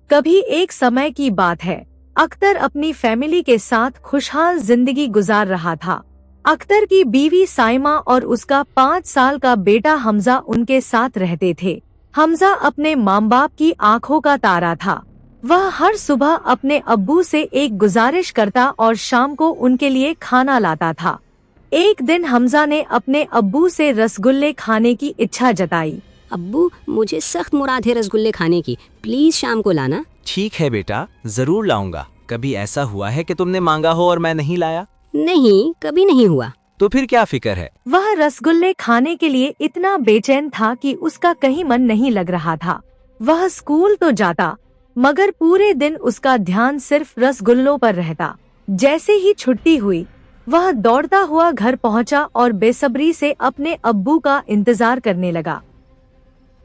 कभी एक समय की बात है। अख्तर अपनी फैमिली के साथ खुशहाल जिंदगी गुजार रहा था। अख्तर की बीवी साइमा और उसका 5 साल का बेटा हमजा उनके साथ रहते थे। हमजा अपने माँ बाप की आंखों का तारा था। वह हर सुबह अपने अब्बू से एक गुजारिश करता और शाम को उनके लिए खाना लाता था। एक दिन हमजा ने अपने अब्बू से रसगुल्ले खाने की इच्छा जताई। अब्बू, मुझे सख्त मुराद है रसगुल्ले खाने की, प्लीज शाम को लाना। ठीक है बेटा, जरूर लाऊंगा। कभी ऐसा हुआ है कि तुमने मांगा हो और मैं नहीं लाया? नहीं, कभी नहीं हुआ। तो फिर क्या फिक्र है? वह रसगुल्ले खाने के लिए इतना बेचैन था कि उसका कहीं मन नहीं लग रहा था। वह स्कूल तो जाता, मगर पूरे दिन उसका ध्यान सिर्फ रसगुल्लों पर रहता। जैसे ही छुट्टी हुई, वह दौड़ता हुआ घर पहुंचा और बेसब्री से अपने अब्बू का इंतजार करने लगा।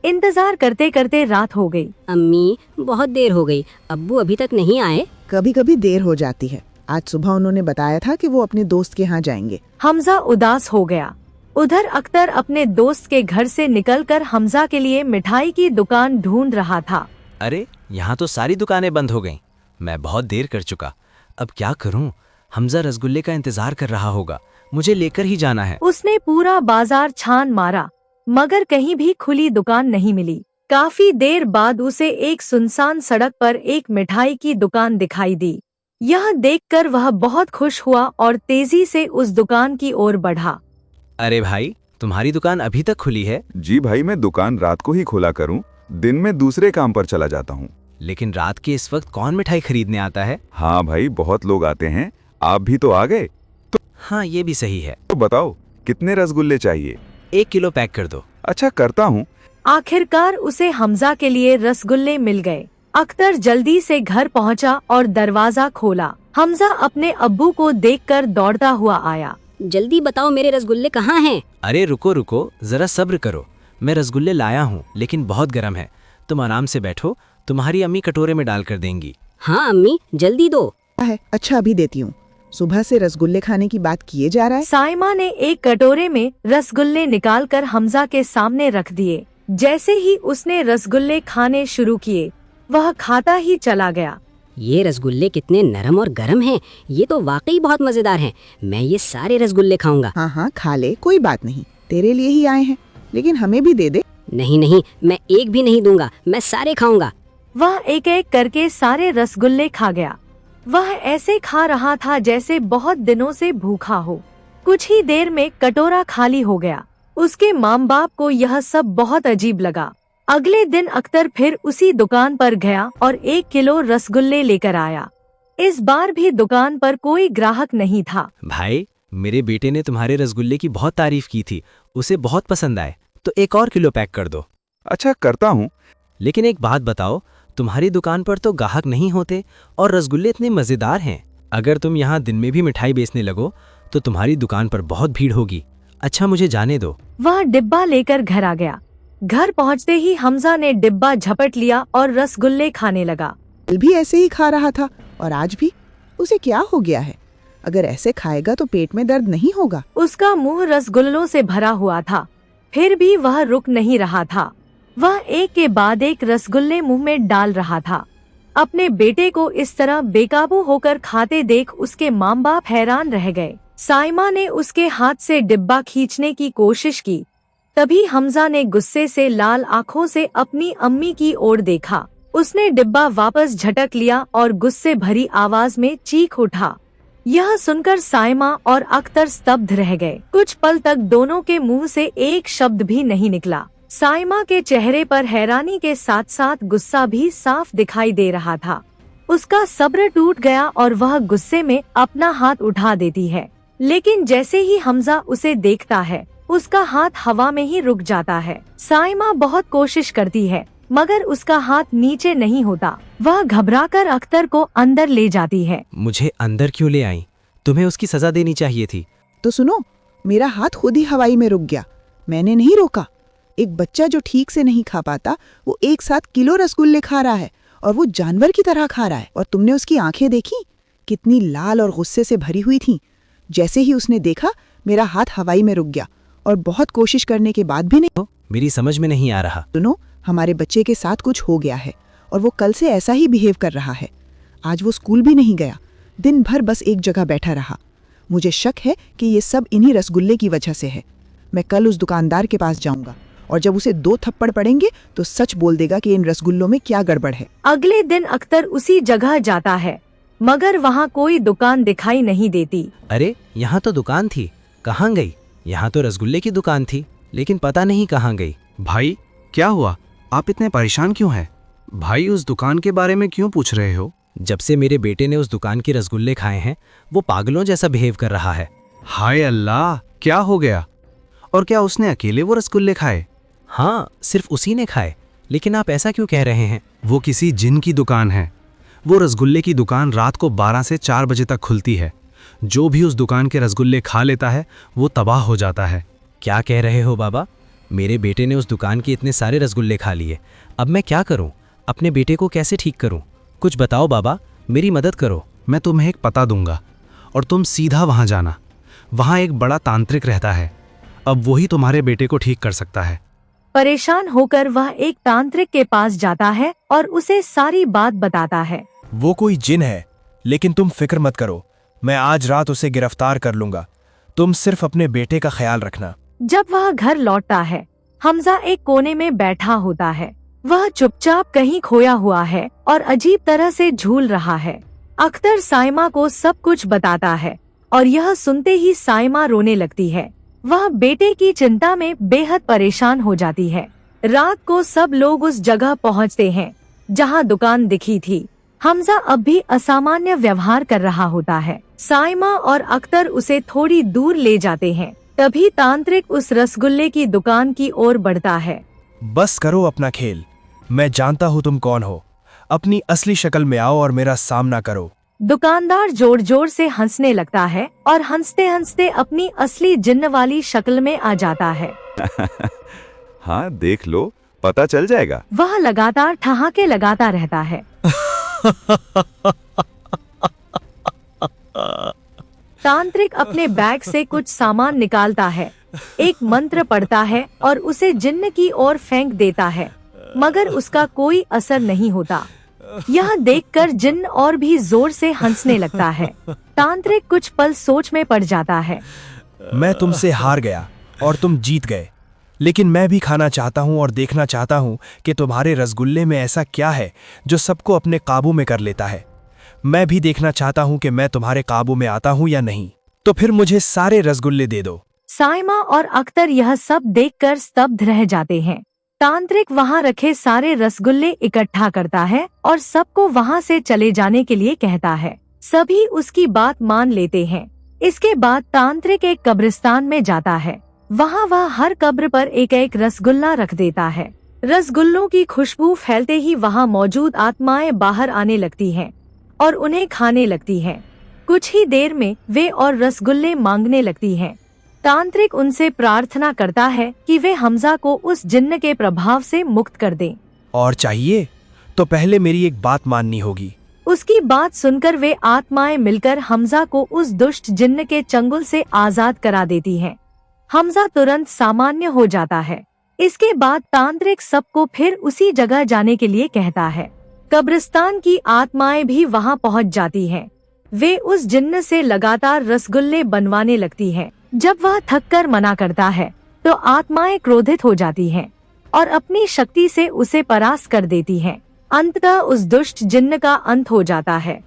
इंतजार करते करते रात हो गई। अम्मी, बहुत देर हो गई, अब्बू अभी तक नहीं आए। कभी कभी देर हो जाती है। आज सुबह उन्होंने बताया था कि वो अपने दोस्त के यहाँ जाएंगे। हमजा उदास हो गया। उधर अख्तर अपने दोस्त के घर से निकलकर हमजा के लिए मिठाई की दुकान ढूंढ रहा था। अरे, यहाँ तो सारी दुकानें बंद हो गईं। मैं बहुत देर कर चुका। अब क्या करूँ? हमजा रसगुल्ले का इंतजार कर रहा होगा। मुझे लेकर ही जाना है। उसने पूरा बाजार छान मारा, मगर कहीं भी खुली दुकान नहीं मिली। काफी देर बाद उसे एक सुनसान सड़क पर एक मिठाई की दुकान दिखाई दी। यह देखकर वह बहुत खुश हुआ और तेजी से उस दुकान की ओर बढ़ा। अरे भाई, तुम्हारी दुकान अभी तक खुली है? जी भाई, मैं दुकान रात को ही खोला करूं, दिन में दूसरे काम पर चला जाता हूं। लेकिन रात के इस वक्त कौन मिठाई खरीदने आता है? हाँ भाई, बहुत लोग आते हैं। आप भी तो आ गए। हाँ, ये भी सही है। तो बताओ, कितने रसगुल्ले चाहिए? 1 किलो पैक कर दो। अच्छा, करता हूँ। आखिरकार उसे हमजा के लिए रसगुल्ले मिल गए। अख्तर जल्दी से घर पहुंचा और दरवाजा खोला। हमजा अपने अब्बू को देखकर दौड़ता हुआ आया। जल्दी बताओ, मेरे रसगुल्ले कहाँ हैं? अरे रुको रुको, जरा सब्र करो। मैं रसगुल्ले लाया हूँ, लेकिन बहुत गर्म है। तुम आराम से बैठो, तुम्हारी अम्मी कटोरे में डाल कर देंगी। हाँ अम्मी, जल्दी दो। अच्छा, अभी देती हूँ। सुबह से रसगुल्ले खाने की बात किए जा रहा है। साइमा ने एक कटोरे में रसगुल्ले निकालकर हमजा के सामने रख दिए। जैसे ही उसने रसगुल्ले खाने शुरू किए, वह खाता ही चला गया। ये रसगुल्ले कितने नरम और गर्म हैं। ये तो वाकई बहुत मजेदार हैं। मैं ये सारे रसगुल्ले खाऊंगा। हाँ हाँ, खा ले, कोई बात नहीं। तेरे लिए ही आए हैं, लेकिन हमें भी दे दे। नहीं नहीं, मैं एक भी नहीं दूंगा, मैं सारे खाऊंगा। वह एक एक करके सारे रसगुल्ले खा गया। वह ऐसे खा रहा था जैसे बहुत दिनों से भूखा हो। कुछ ही देर में कटोरा खाली हो गया। उसके माँ बाप को यह सब बहुत अजीब लगा। अगले दिन अख्तर फिर उसी दुकान पर गया और 1 किलो रसगुल्ले लेकर आया। इस बार भी दुकान पर कोई ग्राहक नहीं था। भाई, मेरे बेटे ने तुम्हारे रसगुल्ले की बहुत तारीफ की थी। उसे बहुत पसंद आए, तो 1 और किलो पैक कर दो। अच्छा, करता हूँ। लेकिन एक बात बताओ, तुम्हारी दुकान पर तो ग्राहक नहीं होते और रसगुल्ले इतने मजेदार हैं। अगर तुम यहाँ दिन में भी मिठाई बेचने लगो तो तुम्हारी दुकान पर बहुत भीड़ होगी। अच्छा, मुझे जाने दो। वह डिब्बा लेकर घर आ गया। घर पहुँचते ही हमजा ने डिब्बा झपट लिया और रसगुल्ले खाने लगा। कल भी ऐसे ही खा रहा था और आज भी। उसे क्या हो गया है? अगर ऐसे खाएगा तो पेट में दर्द नहीं होगा? उसका मुंह रसगुल्लों से भरा हुआ था, फिर भी वह रुक नहीं रहा था। वह एक के बाद एक रसगुल्ले मुंह में डाल रहा था। अपने बेटे को इस तरह बेकाबू होकर खाते देख उसके माँ बाप हैरान रह गए। साइमा ने उसके हाथ से डिब्बा खींचने की कोशिश की। तभी हमजा ने गुस्से से लाल आंखों से अपनी अम्मी की ओर देखा। उसने डिब्बा वापस झटक लिया और गुस्से भरी आवाज में चीख उठा। यह सुनकर साइमा और अख्तर स्तब्ध रह गए। कुछ पल तक दोनों के मुंह से एक शब्द भी नहीं निकला। साइमा के चेहरे पर हैरानी के साथ साथ गुस्सा भी साफ दिखाई दे रहा था। उसका सब्र टूट गया और वह गुस्से में अपना हाथ उठा देती है, लेकिन जैसे ही हमजा उसे देखता है, उसका हाथ हवा में ही रुक जाता है। साइमा बहुत कोशिश करती है, मगर उसका हाथ नीचे नहीं होता। वह घबराकर अख्तर को अंदर ले जाती है। मुझे अंदर क्यों ले आई? तुम्हें उसकी सजा देनी चाहिए थी। तो सुनो, मेरा हाथ खुद ही हवाई में रुक गया, मैंने नहीं रोका। एक बच्चा जो ठीक से नहीं खा पाता, वो एक साथ किलो रसगुल्ले खा रहा है और वो जानवर की तरह खा रहा है। और तुमने उसकी आंखें देखी, कितनी लाल और गुस्से से भरी हुई थीं। जैसे ही उसने देखा, मेरा हाथ हवाई में रुक गया और बहुत कोशिश करने के बाद भी नहीं। मेरी समझ में नहीं आ रहा। सुनो, हमारे बच्चे के साथ कुछ हो गया है और वो कल से ऐसा ही बिहेव कर रहा है। आज वो स्कूल भी नहीं गया, दिन भर बस एक जगह बैठा रहा। मुझे शक है कि ये सब इन्हीं रसगुल्ले की वजह से है। मैं कल उस दुकानदार के पास जाऊंगा और जब उसे 2 थप्पड़ पड़ेंगे तो सच बोल देगा कि इन रसगुल्लों में क्या गड़बड़ है। अगले दिन अख्तर उसी जगह जाता है, मगर वहाँ कोई दुकान दिखाई नहीं देती। अरे यहाँ तो दुकान थी, कहाँ गई? यहाँ तो रसगुल्ले की दुकान थी, लेकिन पता नहीं कहाँ गई। भाई क्या हुआ? आप इतने परेशान क्यों हैं? भाई उस दुकान के बारे में क्यों पूछ रहे हो? जब से मेरे बेटे ने उस दुकान के रसगुल्ले खाए हैं, वो पागलों जैसा बिहेव कर रहा है। हाय अल्लाह, क्या हो गया? और क्या उसने अकेले वो रसगुल्ले खाए? हाँ, सिर्फ उसी ने खाए। लेकिन आप ऐसा क्यों कह रहे हैं? वो किसी जिन की दुकान है। वो रसगुल्ले की दुकान रात को 12 से 4 बजे तक खुलती है। जो भी उस दुकान के रसगुल्ले खा लेता है वो तबाह हो जाता है। क्या कह रहे हो बाबा? मेरे बेटे ने उस दुकान के इतने सारे रसगुल्ले खा लिए। अब मैं क्या करूं? अपने बेटे को कैसे ठीक करूं? कुछ बताओ बाबा, मेरी मदद करो। मैं तुम्हें एक पता दूंगा और तुम सीधा वहां जाना। वहां एक बड़ा तांत्रिक रहता है। अब वही तुम्हारे बेटे को ठीक कर सकता है। परेशान होकर वह एक तांत्रिक के पास जाता है और उसे सारी बात बताता है। वो कोई जिन है, लेकिन तुम फिक्र मत करो, मैं आज रात उसे गिरफ्तार कर लूंगा। तुम सिर्फ अपने बेटे का ख्याल रखना। जब वह घर लौटता है, हमजा एक कोने में बैठा होता है। वह चुपचाप कहीं खोया हुआ है और अजीब तरह से झूल रहा है। अख्तर साइमा को सब कुछ बताता है और यह सुनते ही साइमा रोने लगती है। वह बेटे की चिंता में बेहद परेशान हो जाती है। रात को सब लोग उस जगह पहुंचते हैं जहां दुकान दिखी थी। हमजा अब भी असामान्य व्यवहार कर रहा होता है। साइमा और अख्तर उसे थोड़ी दूर ले जाते हैं। तभी तांत्रिक उस रसगुल्ले की दुकान की ओर बढ़ता है। बस करो अपना खेल, मैं जानता हूँ तुम कौन हो। अपनी असली शक्ल में आओ और मेरा सामना करो। दुकानदार जोर जोर से हंसने लगता है और हंसते हंसते अपनी असली जिन्न वाली शक्ल में आ जाता है। हाँ, देख लो, पता चल जाएगा। वह लगातार ठहाके लगाता रहता है। तांत्रिक अपने बैग से कुछ सामान निकालता है, एक मंत्र पढ़ता है और उसे जिन्न की ओर फेंक देता है, मगर उसका कोई असर नहीं होता। यह देखकर जिन्न और भी जोर से हंसने लगता है। तांत्रिक कुछ पल सोच में पड़ जाता है। मैं तुमसे हार गया और तुम जीत गए, लेकिन मैं भी खाना चाहता हूँ और देखना चाहता हूँ कि तुम्हारे रसगुल्ले में ऐसा क्या है जो सबको अपने काबू में कर लेता है। मैं भी देखना चाहता हूँ कि मैं तुम्हारे काबू में आता हूँ या नहीं। तो फिर मुझे सारे रसगुल्ले दे दो। साइमा और अख्तर यह सब देखकर स्तब्ध रह जाते हैं। तांत्रिक वहां रखे सारे रसगुल्ले इकट्ठा करता है और सबको वहां से चले जाने के लिए कहता है। सभी उसकी बात मान लेते हैं। इसके बाद तांत्रिक एक कब्रिस्तान में जाता है। वहां वह हर कब्र पर एक एक रसगुल्ला रख देता है। रसगुल्लों की खुशबू फैलते ही वहां मौजूद आत्माएं बाहर आने लगती हैं और उन्हें खाने लगती हैं। कुछ ही देर में वे और रसगुल्ले मांगने लगती हैं। तांत्रिक उनसे प्रार्थना करता है कि वे हमजा को उस जिन्न के प्रभाव से मुक्त कर दें। और चाहिए तो पहले मेरी एक बात माननी होगी। उसकी बात सुनकर वे आत्माएं मिलकर हमजा को उस दुष्ट जिन्न के चंगुल से आजाद करा देती हैं। हमजा तुरंत सामान्य हो जाता है। इसके बाद तांत्रिक सबको फिर उसी जगह जाने के लिए कहता है। कब्रिस्तान की आत्माएं भी वहां पहुंच जाती हैं। वे उस जिन्न से लगातार रसगुल्ले बनवाने लगती हैं। जब वह थककर मना करता है तो आत्माएं क्रोधित हो जाती हैं और अपनी शक्ति से उसे परास्त कर देती हैं। अंततः उस दुष्ट जिन्न का अंत हो जाता है।